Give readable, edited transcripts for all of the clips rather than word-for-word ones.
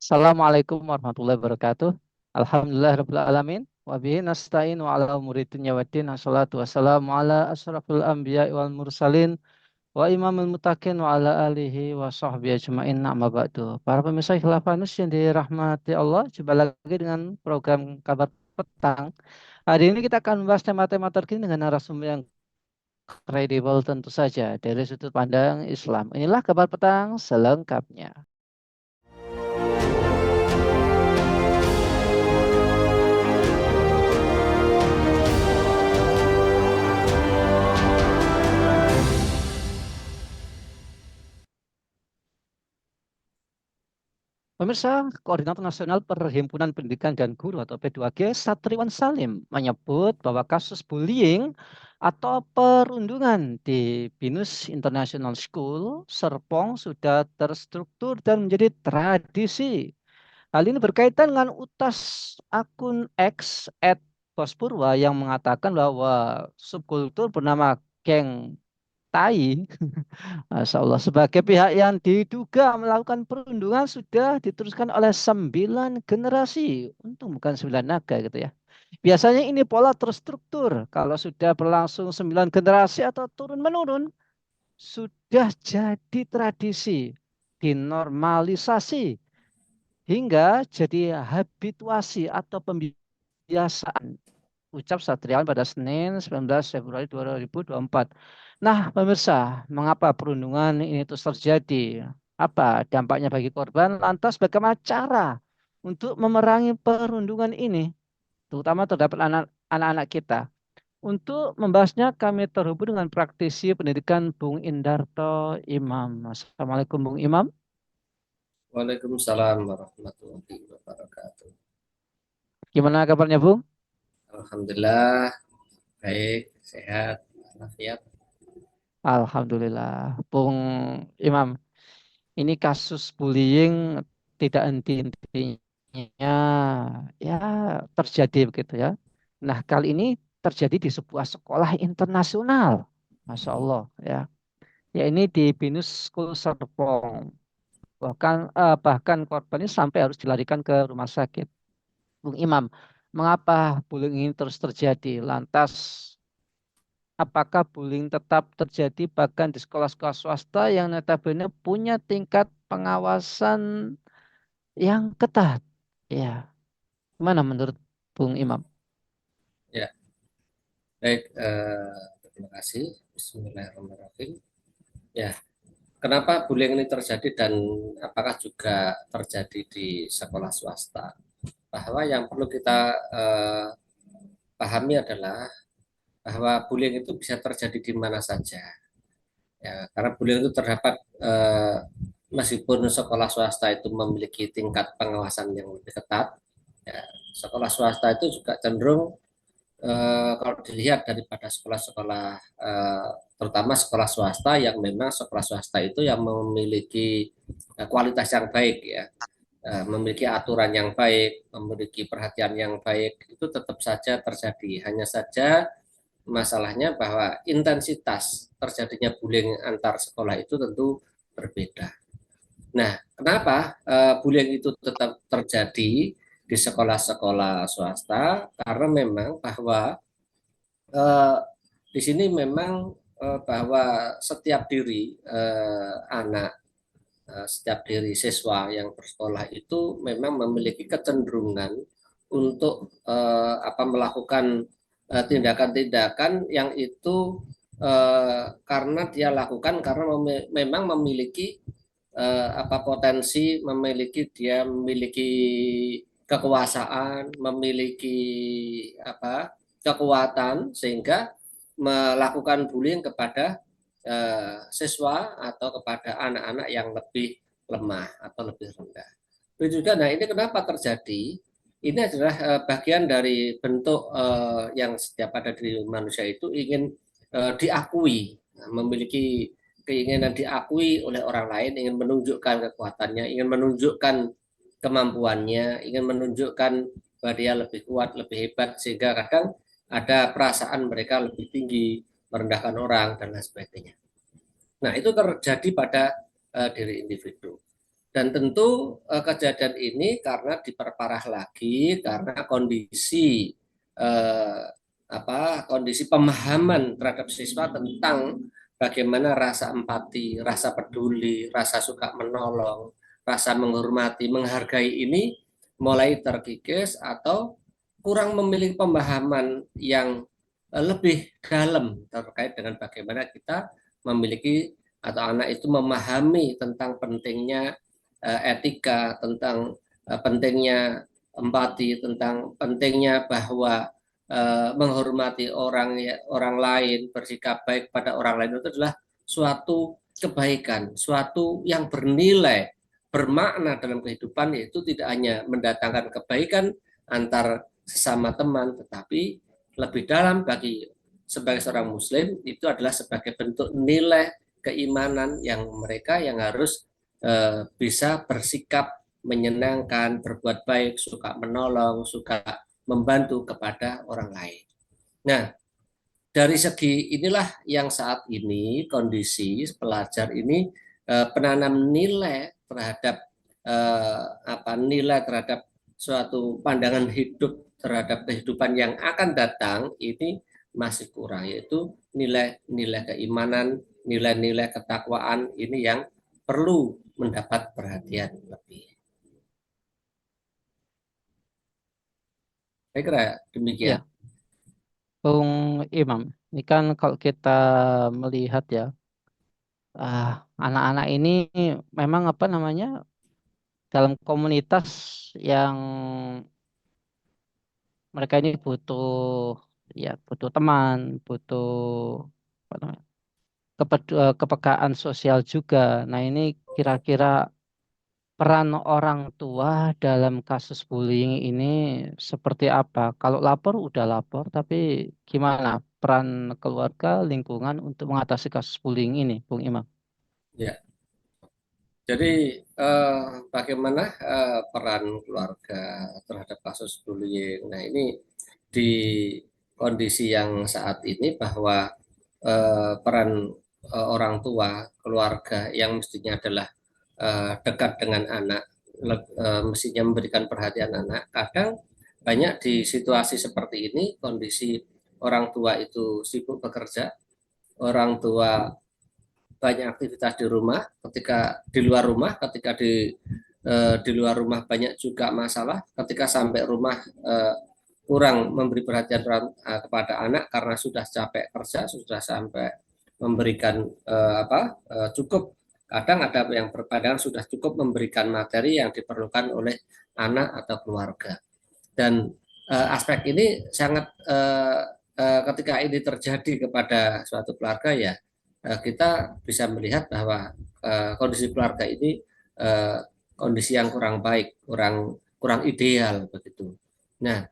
Assalamualaikum warahmatullahi wabarakatuh. Alhamdulillahirabbil alamin wa bihi nasta'in wa ala umuri dunya waddin. Wassalatu wassalamu ala asyrafil anbiya'i wal mursalin wa imamil muttaqin wa ala alihi wa sahbihi ajmain. Amma ba'du. Para pemirsa Khilafanus yang dirahmati Allah, jumpa lagi dengan program Kabar Petang. Hari ini kita akan membahas tema-tema terkini dengan narasumber yang kredibel tentu saja dari sudut pandang Islam. Inilah Kabar Petang selengkapnya. Pemirsa, Koordinator Nasional Perhimpunan Pendidikan dan Guru atau P2G, Satriwan Salim, menyebut bahwa kasus bullying atau perundungan di Binus International School, Serpong, sudah terstruktur dan menjadi tradisi. Hal ini berkaitan dengan utas akun X @bospurwa yang mengatakan bahwa subkultur bernama Geng Tai, Masya Allah, sebagai pihak yang diduga melakukan perundungan sudah diteruskan oleh 9 generasi. Untung bukan 9 naga gitu ya. Biasanya ini pola terstruktur. Kalau sudah berlangsung 9 generasi atau turun-menurun, sudah jadi tradisi, dinormalisasi, hingga jadi habituasi atau pembiasaan. Ucap Satriawan pada Senin 19 Februari 2024. Nah, pemirsa, mengapa perundungan ini terus terjadi? Apa dampaknya bagi korban? Lantas bagaimana cara untuk memerangi perundungan ini, terutama terhadap anak-anak kita? Untuk membahasnya, kami terhubung dengan praktisi pendidikan Bung Indarto Imam. Assalamualaikum Bung Imam. Waalaikumsalam warahmatullahi wabarakatuh. Gimana kabarnya Bung? Alhamdulillah, baik, sehat, walafiat. Alhamdulillah. Bung Imam, ini kasus bullying tidak henti-hentinya ya terjadi begitu ya. Nah, kali ini terjadi di sebuah sekolah internasional. Masya Allah ya. Ya ini di Binus School Serpong. Bahkan korban ini sampai harus dilarikan ke rumah sakit. Bung Imam, mengapa bullying ini terus terjadi? Lantas apakah bullying tetap terjadi bahkan di sekolah-sekolah swasta yang notabene punya tingkat pengawasan yang ketat? Ya, gimana menurut Bung Imam? Ya, baik, terima kasih. Bismillahirrahmanirrahim. Ya, kenapa bullying ini terjadi dan apakah juga terjadi di sekolah swasta? Bahwa yang perlu kita pahami adalah bahwa bullying itu bisa terjadi di mana saja. Ya, karena bullying itu terdapat meskipun sekolah swasta itu memiliki tingkat pengawasan yang lebih ketat, ya, sekolah swasta itu juga cenderung kalau dilihat daripada sekolah-sekolah terutama sekolah swasta yang memang sekolah swasta itu yang memiliki kualitas yang baik ya, memiliki aturan yang baik, memiliki perhatian yang baik itu tetap saja terjadi. Hanya saja masalahnya bahwa intensitas terjadinya bullying antar sekolah itu tentu berbeda. Nah, kenapa bullying itu tetap terjadi di sekolah-sekolah swasta? Karena memang bahwa eh, di sini memang bahwa setiap diri anak, setiap diri siswa yang bersekolah itu memang memiliki kecenderungan untuk melakukan tindakan-tindakan yang itu karena dia lakukan karena memang memiliki potensi, memiliki kekuasaan, memiliki kekuatan sehingga melakukan bullying kepada siswa atau kepada anak-anak yang lebih lemah atau lebih rendah. Itu juga, nah ini kenapa terjadi? Ini adalah bagian dari bentuk yang setiap ada di manusia itu ingin diakui, nah, memiliki keinginan diakui oleh orang lain, ingin menunjukkan kekuatannya, ingin menunjukkan kemampuannya, ingin menunjukkan bahwa dia lebih kuat, lebih hebat, sehingga kadang ada perasaan mereka lebih tinggi, merendahkan orang, dan lain sebagainya. Nah, itu terjadi pada diri individu. Dan tentu kejadian ini karena diperparah lagi karena kondisi eh, kondisi pemahaman terhadap siswa tentang bagaimana rasa empati, rasa peduli, rasa suka menolong, rasa menghormati, menghargai ini mulai terkikis atau kurang memiliki pemahaman yang lebih dalam terkait dengan bagaimana kita memiliki atau anak itu memahami tentang pentingnya etika, tentang pentingnya empati, tentang pentingnya bahwa menghormati orang lain, bersikap baik pada orang lain itu adalah suatu kebaikan, suatu yang bernilai, bermakna dalam kehidupan, yaitu tidak hanya mendatangkan kebaikan antar sesama teman, tetapi lebih dalam bagi sebagai seorang muslim itu adalah sebagai bentuk nilai keimanan yang mereka yang harus bisa bersikap menyenangkan, berbuat baik, suka menolong, suka membantu kepada orang lain. Nah, dari segi inilah yang saat ini kondisi pelajar ini penanam nilai terhadap nilai terhadap suatu pandangan hidup terhadap kehidupan yang akan datang ini masih kurang, yaitu nilai-nilai keimanan, nilai-nilai ketakwaan ini yang perlu mendapat perhatian lebih. Saya kira demikian. Ya, Bung Imam, ini kan kalau kita melihat ya, anak-anak ini memang apa namanya dalam komunitas yang mereka ini butuh teman, butuh apa namanya, kepekaan sosial juga. Nah, ini kira-kira peran orang tua dalam kasus bullying ini seperti apa? Kalau lapor udah lapor, tapi gimana peran keluarga, lingkungan untuk mengatasi kasus bullying ini, Bung Imam? Ya, jadi bagaimana peran keluarga terhadap kasus bullying? Nah, ini di kondisi yang saat ini bahwa peran orang tua, keluarga yang mestinya adalah dekat dengan anak, mestinya memberikan perhatian anak. Kadang banyak di situasi seperti ini, kondisi orang tua itu sibuk bekerja, orang tua banyak aktivitas di rumah, ketika di luar rumah banyak juga masalah, ketika sampai rumah kurang memberi perhatian kepada anak karena sudah capek kerja, sudah sampai memberikan cukup, kadang ada yang berpandangan sudah cukup memberikan materi yang diperlukan oleh anak atau keluarga. Dan aspek ini sangat ketika ini terjadi kepada suatu keluarga ya kita bisa melihat bahwa kondisi keluarga ini uh, kondisi yang kurang baik, kurang kurang ideal begitu. Nah,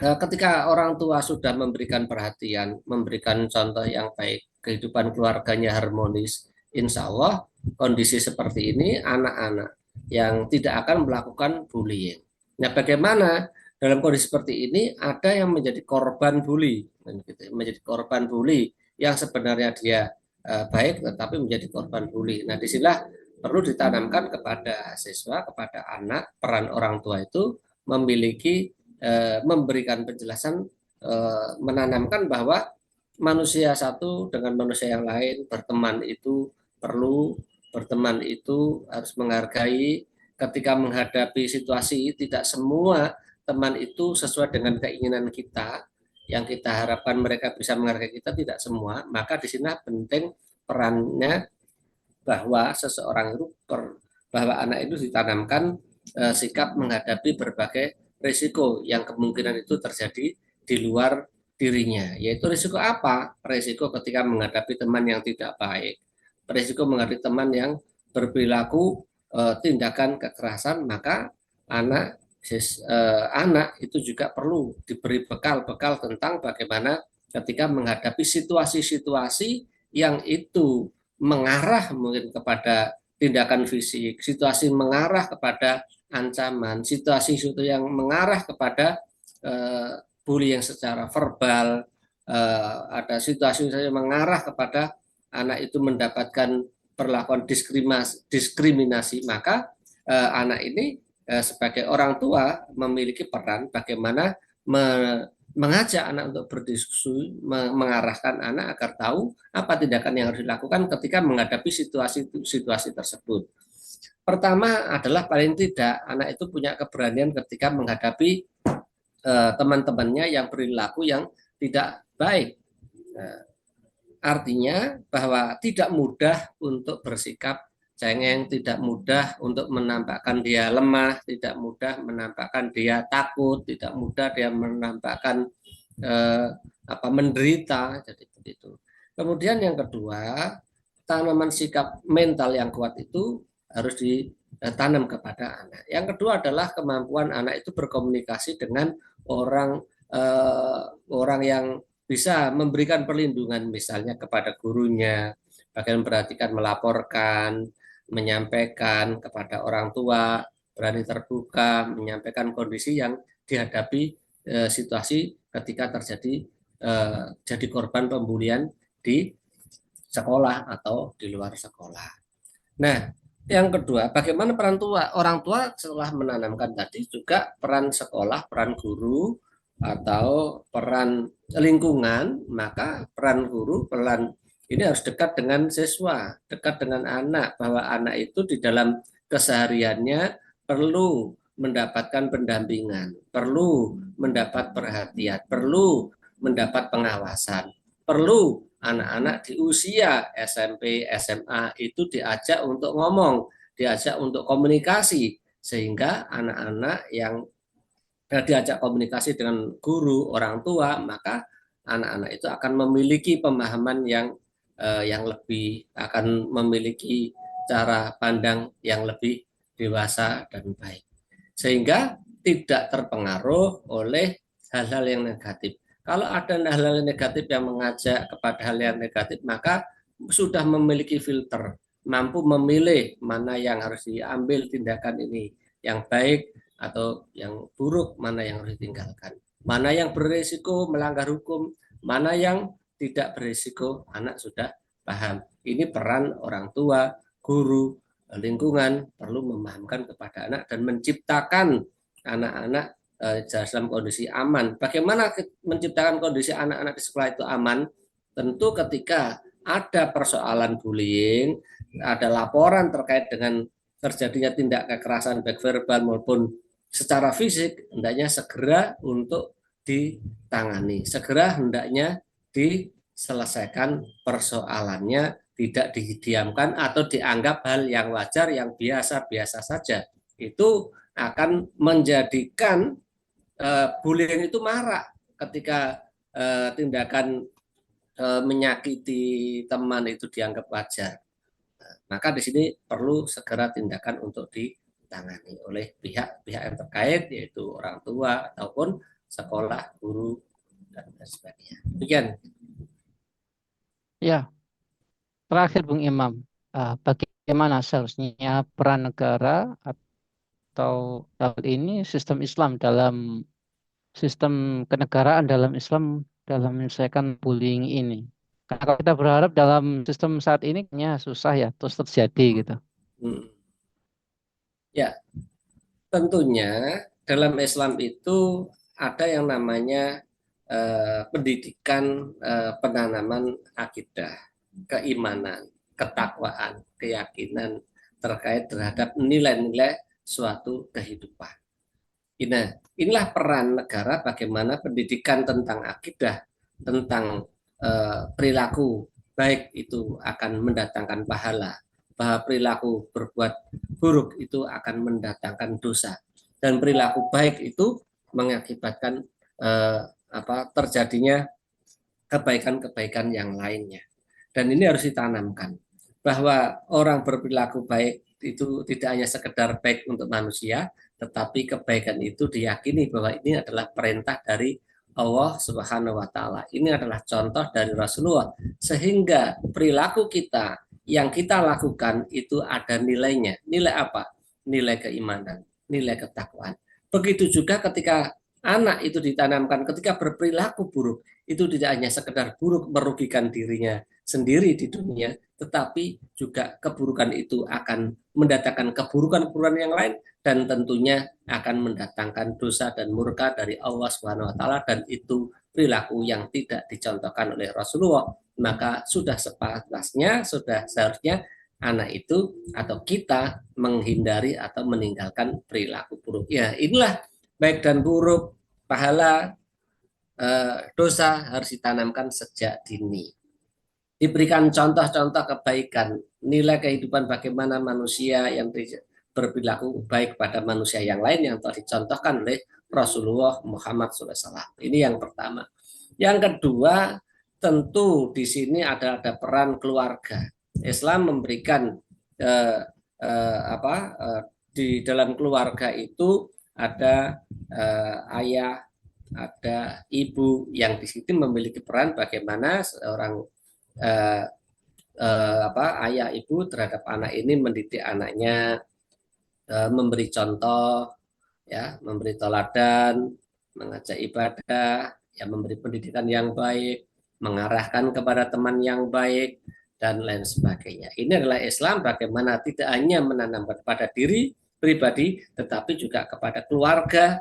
ketika orang tua sudah memberikan perhatian, memberikan contoh yang baik, kehidupan keluarganya harmonis, insya Allah kondisi seperti ini anak-anak yang tidak akan melakukan bullying. Nah, bagaimana dalam kondisi seperti ini ada yang menjadi korban bully, menjadi korban bully yang sebenarnya dia baik tetapi menjadi korban bully. Nah, disinilah perlu ditanamkan kepada siswa, kepada anak, peran orang tua itu memiliki memberikan penjelasan, menanamkan bahwa manusia satu dengan manusia yang lain berteman itu perlu, berteman itu harus menghargai. Ketika menghadapi situasi tidak semua teman itu sesuai dengan keinginan kita, yang kita harapkan mereka bisa menghargai kita tidak semua, maka di sini penting perannya bahwa seseorang itu bahwa anak itu ditanamkan sikap menghadapi berbagai risiko yang kemungkinan itu terjadi di luar dirinya. Yaitu risiko apa? Risiko ketika menghadapi teman yang tidak baik, risiko menghadapi teman yang berperilaku tindakan kekerasan, maka anak anak itu juga perlu diberi bekal-bekal tentang bagaimana ketika menghadapi situasi-situasi yang itu mengarah mungkin kepada tindakan fisik, situasi mengarah kepada ancaman, situasi yang mengarah kepada bullying secara verbal, ada situasi yang mengarah kepada anak itu mendapatkan perlakuan diskriminasi, maka anak ini sebagai orang tua memiliki peran bagaimana mengajak anak untuk berdiskusi, mengarahkan anak agar tahu apa tindakan yang harus dilakukan ketika menghadapi situasi tersebut. Pertama adalah paling tidak anak itu punya keberanian ketika menghadapi teman-temannya yang perilaku yang tidak baik. Artinya bahwa tidak mudah untuk bersikap cengeng, tidak mudah untuk menampakkan dia lemah, tidak mudah menampakkan dia takut, tidak mudah dia menampakkan menderita, jadi begitu. Kemudian yang kedua, tanaman sikap mental yang kuat itu harus ditanam kepada anak. Yang kedua adalah kemampuan anak itu berkomunikasi dengan orang orang yang bisa memberikan perlindungan, misalnya kepada gurunya, bahkan memperhatikan, melaporkan, menyampaikan kepada orang tua, berani terbuka, menyampaikan kondisi yang dihadapi situasi ketika terjadi jadi korban pembulian di sekolah atau di luar sekolah. Nah, yang kedua, bagaimana peran orang tua setelah menanamkan tadi juga peran sekolah, peran guru, atau peran lingkungan, maka peran guru, peran ini harus dekat dengan siswa, dekat dengan anak, bahwa anak itu di dalam kesehariannya perlu mendapatkan pendampingan, perlu mendapat perhatian, perlu mendapat pengawasan, perlu anak-anak di usia SMP, SMA itu diajak untuk ngomong, diajak untuk komunikasi, sehingga anak-anak yang diajak komunikasi dengan guru, orang tua, maka anak-anak itu akan memiliki pemahaman yang lebih, akan memiliki cara pandang yang lebih dewasa dan baik, sehingga tidak terpengaruh oleh hal-hal yang negatif. Kalau ada hal-hal negatif yang mengajak kepada hal yang negatif, maka sudah memiliki filter, mampu memilih mana yang harus diambil tindakan ini, yang baik atau yang buruk, mana yang harus ditinggalkan, mana yang berisiko melanggar hukum, mana yang tidak berisiko. Anak sudah paham. Ini peran orang tua, guru, lingkungan perlu memahamkan kepada anak dan menciptakan anak-anak dalam kondisi aman. Bagaimana menciptakan kondisi anak-anak di sekolah itu aman? Tentu ketika ada persoalan bullying, ada laporan terkait dengan terjadinya tindak kekerasan baik verbal maupun secara fisik, hendaknya segera untuk ditangani, segera hendaknya diselesaikan persoalannya, tidak didiamkan atau dianggap hal yang wajar, yang biasa-biasa saja. Itu akan menjadikan bullying itu marak ketika tindakan menyakiti teman itu dianggap wajar. Maka di sini perlu segera tindakan untuk ditangani oleh pihak-pihak yang terkait, yaitu orang tua ataupun sekolah, guru, dan sebagainya. Demikian. Ya, terakhir Bung Imam, bagaimana seharusnya peran negara atau hal ini sistem Islam dalam sistem kenegaraan dalam Islam dalam menyelesaikan bullying ini? Karena kalau kita berharap dalam sistem saat ini kayaknya susah ya terus terjadi gitu. Ya, tentunya dalam Islam itu ada yang namanya pendidikan penanaman akidah, keimanan, ketakwaan, keyakinan terkait terhadap nilai-nilai suatu kehidupan. Nah, inilah peran negara bagaimana pendidikan tentang akidah, tentang perilaku baik itu akan mendatangkan pahala, bahwa perilaku berbuat buruk itu akan mendatangkan dosa, dan perilaku baik itu mengakibatkan terjadinya kebaikan-kebaikan yang lainnya. Dan ini harus ditanamkan bahwa orang berperilaku baik itu tidak hanya sekedar baik untuk manusia, tetapi kebaikan itu diyakini bahwa ini adalah perintah dari Allah Subhanahu wa taala. Ini adalah contoh dari Rasulullah, sehingga perilaku kita yang kita lakukan itu ada nilainya. Nilai apa? Nilai keimanan, nilai ketakwaan. Begitu juga ketika anak itu ditanamkan ketika berperilaku buruk, itu tidak hanya sekedar buruk merugikan dirinya sendiri di dunia, tetapi juga keburukan itu akan mendatangkan keburukan-keburukan yang lain dan tentunya akan mendatangkan dosa dan murka dari Allah Subhanahu wa taala, dan itu perilaku yang tidak dicontohkan oleh Rasulullah. Maka sudah sepantasnya, sudah seharusnya anak itu atau kita menghindari atau meninggalkan perilaku buruk. Ya, inilah baik dan buruk, pahala, dosa harus ditanamkan sejak dini. Diberikan contoh-contoh kebaikan, nilai kehidupan bagaimana manusia yang berperilaku baik pada manusia yang lain yang telah dicontohkan oleh Rasulullah Muhammad SAW. Ini yang pertama. Yang kedua, tentu di sini ada peran keluarga. Islam memberikan eh, apa di dalam keluarga itu ada ayah, ada ibu yang di situ memiliki peran bagaimana seorang eh, ayah ibu terhadap anak ini mendidik anaknya, memberi contoh, ya, memberi teladan, mengajak ibadah, ya, memberi pendidikan yang baik, mengarahkan kepada teman yang baik, dan lain sebagainya. Ini adalah Islam bagaimana tidak hanya menanamkan pada diri pribadi, tetapi juga kepada keluarga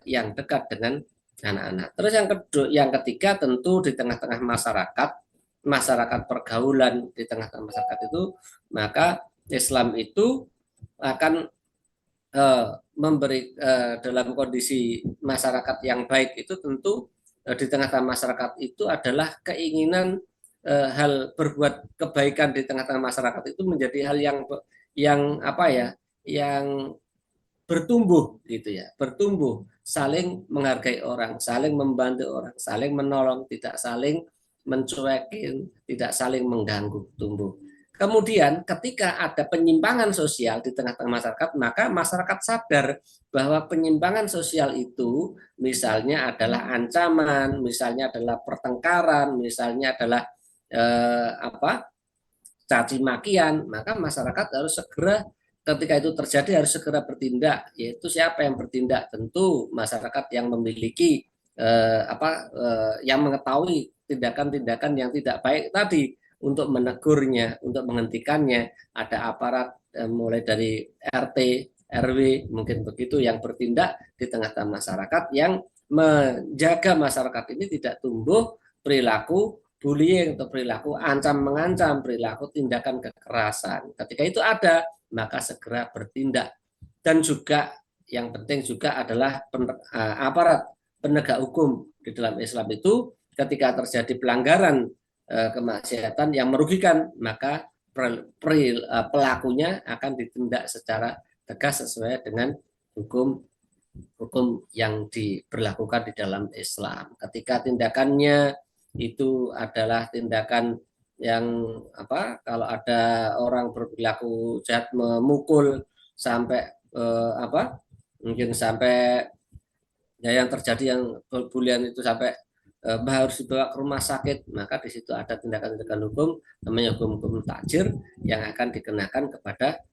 yang dekat dengan anak-anak. Terus yang kedua, yang ketiga tentu di tengah-tengah masyarakat, masyarakat pergaulan di tengah-tengah masyarakat itu, maka Islam itu akan memberi dalam kondisi masyarakat yang baik itu tentu di tengah-tengah masyarakat itu adalah keinginan hal berbuat kebaikan di tengah-tengah masyarakat itu menjadi hal yang apa ya, yang bertumbuh gitu ya, bertumbuh, saling menghargai orang, saling membantu orang, saling menolong, tidak saling mencuekin, tidak saling mengganggu, tumbuh. Kemudian ketika ada penyimpangan sosial di tengah-tengah masyarakat, maka masyarakat sadar bahwa penyimpangan sosial itu misalnya adalah ancaman, misalnya adalah pertengkaran, misalnya adalah caci makian, maka masyarakat harus segera, ketika itu terjadi harus segera bertindak. Yaitu siapa yang bertindak? Tentu masyarakat yang memiliki yang mengetahui tindakan-tindakan yang tidak baik tadi, untuk menegurnya, untuk menghentikannya. Ada aparat mulai dari RT, RW, mungkin begitu, yang bertindak di tengah-tengah masyarakat, yang menjaga masyarakat ini tidak tumbuh perilaku bullying atau perilaku ancam mengancam, perilaku tindakan kekerasan. Ketika itu ada, maka segera bertindak. Dan juga yang penting juga adalah aparat penegak hukum di dalam Islam itu, ketika terjadi pelanggaran kemaksiatan yang merugikan, maka pelakunya akan ditindak secara tegas sesuai dengan hukum hukum yang diberlakukan di dalam Islam. Ketika tindakannya itu adalah tindakan yang kalau ada orang berperilaku jahat memukul sampai mungkin sampai, ya, yang terjadi yang bulian itu sampai harus dibawa ke rumah sakit, maka di situ ada tindakan-tindakan hukum, namanya hukum-hukum takjir, yang akan dikenakan kepada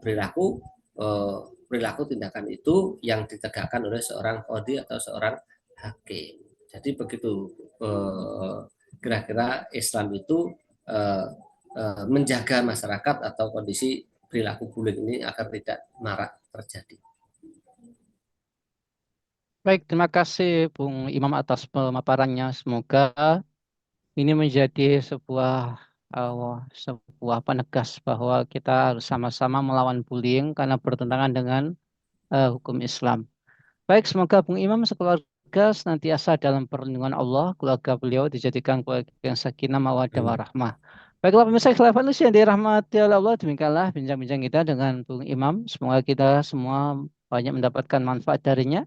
perilaku eh, perilaku tindakan itu yang ditegakkan oleh seorang qadhi atau seorang hakim. Jadi begitu kira-kira Islam itu eh, menjaga masyarakat atau kondisi perilaku bullying ini agar tidak marak terjadi. Baik, terima kasih Bung Imam atas pemaparannya. Semoga ini menjadi uh, sebuah penegas bahwa kita harus sama-sama melawan bullying karena bertentangan dengan hukum Islam. Baik, semoga Bung Imam sekeluarga senantiasa dalam perlindungan Allah, keluarga beliau dijadikan keluarga yang sakinah, mawaddah, warahmah. Baiklah pemirsa khilafat yang dirahmati oleh Allah, demikianlah bincang-bincang kita dengan Bung Imam. Semoga kita semua banyak mendapatkan manfaat darinya.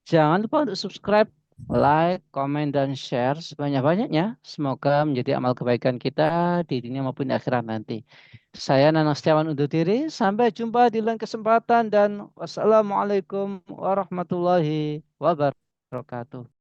Jangan lupa untuk subscribe, like, komen, dan share sebanyak-banyaknya. Semoga menjadi amal kebaikan kita di dunia maupun di akhirat nanti. Saya Nana Setiawan undur diri. Sampai jumpa di lain kesempatan dan wassalamualaikum warahmatullahi wabarakatuh.